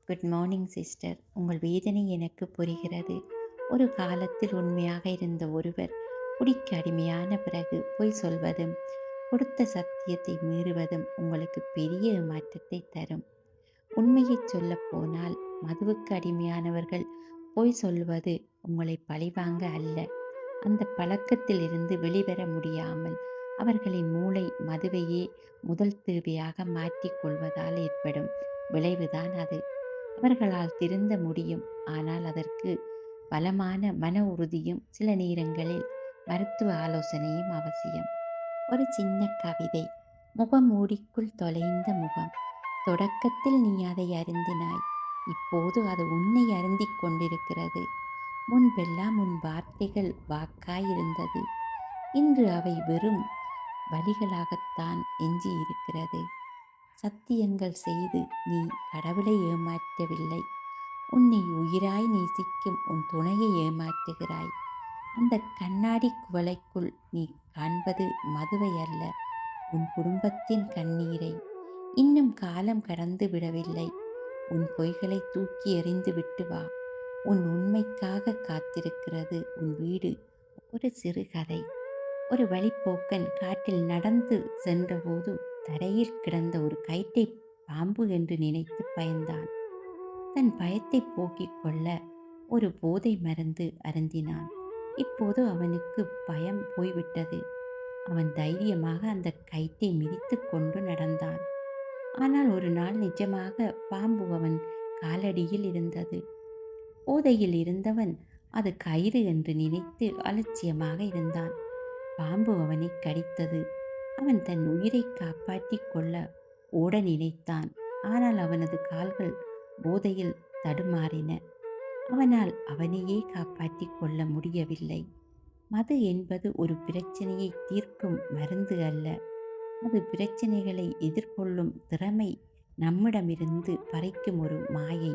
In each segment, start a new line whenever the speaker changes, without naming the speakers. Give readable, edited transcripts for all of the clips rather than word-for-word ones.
Good morning sister. உங்கள் வேதனை எனக்கு புரிகிறது. ஒரு காலத்தில் உண்மையாக இருந்த ஒருவர் குடிக்கு அடிமையான பிறகு பொய் சொல்வதும், கொடுத்த சத்தியத்தை மீறுவதும் உங்களுக்கு பெரிய ஏமாற்றத்தை தரும். உண்மையைச் சொல்லப் போனால், மதுவுக்கு அடிமையானவர்கள் பொய் சொல்வது உங்களை பழிவாங்க அல்ல, அந்த பழக்கத்தில் இருந்து வெளிவர முடியாமல் அவர்களின் மூளை மதுவையே முதல் தேவையாக மாற்றிக் கொள்வதால் ஏற்படும் விளைவுதான் அது. அவர்களால் திருந்த முடியும், ஆனால் அதற்கு பலமான மன உறுதியும் சில நேரங்களில் மருத்துவ ஆலோசனையும் அவசியம். ஒரு சின்ன கவிதை. முகமூடிக்குள் தொலைந்த முகம். தொடக்கத்தில் நீ அதை அருந்தினாய், இப்போது அது உன்னை அருந்திக் கொண்டிருக்கிறது. முன்பெல்லாம் உன் வார்த்தைகள் வாக்காயிருந்தது, இன்று அவை வெறும் வலிகளாகத்தான் எஞ்சியிருக்கிறது. சத்தியங்கள் செய்து நீ கடவுளை ஏமாற்றவில்லை, உன்னை உயிராய் நேசிக்கும் உன் துணையை ஏமாற்றுகிறாய். அந்த கண்ணாடி குவளைக்குள் நீ காண்பது மதுவை அல்ல, உன் குடும்பத்தின் கண்ணீரை. இன்னும் காலம் கடந்து விடவில்லை, உன் பொய்களை தூக்கி எறிந்து விட்டு வா. உன் உண்மைக்காக காத்திருக்கிறது உன் வீடு. ஒரு சிறுகதை. ஒரு வழிப்போக்கன் காட்டில் நடந்து சென்றபோது தரையில் கிடந்த ஒரு கயிற்றை பாம்பு என்று நினைத்து பயந்தான். தன் பயத்தை போக்கிக் கொள்ள ஒரு போதை மருந்து அருந்தினான். இப்போது அவனுக்கு பயம் போய்விட்டது. அவன் தைரியமாக அந்த கயிற்றை மிதித்து கொண்டு நடந்தான். ஆனால் ஒரு நாள் நிஜமாக பாம்பு அவன் காலடியில் இருந்தது. போதையில் இருந்தவன் அது கயிறு என்று நினைத்து அலட்சியமாக இருந்தான். பாம்பு அவனை கடித்தது. அவன் தன் உயிரை காப்பாற்றிக் கொள்ள ஓட நினைத்தான். ஆனால் அவனது கால்கள் போதையில் தடுமாறின. அவனால் அவனையே காப்பாற்றிக் கொள்ள முடியவில்லை. மது என்பது ஒரு பிரச்சனையை தீர்க்கும் மருந்து அல்ல, அது பிரச்சனைகளை எதிர்கொள்ளும் திறமை நம்மிடமிருந்து பறிக்கும் ஒரு மாயை.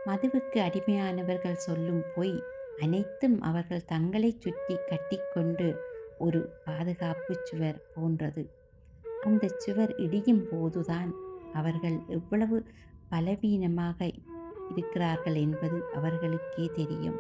மதுவுக்கு அடிமையானவர்கள் சொல்லும் பொய் அனைத்தும் அவர்கள் தங்களை சுற்றி கட்டிக்கொண்டு ஒரு பாதுகாப்பு சுவர் போன்றது. அந்த சுவர் இடியும் போதுதான் அவர்கள் எவ்வளவு பலவீனமாக இருக்கிறார்கள் என்பது அவர்களுக்கே தெரியும்.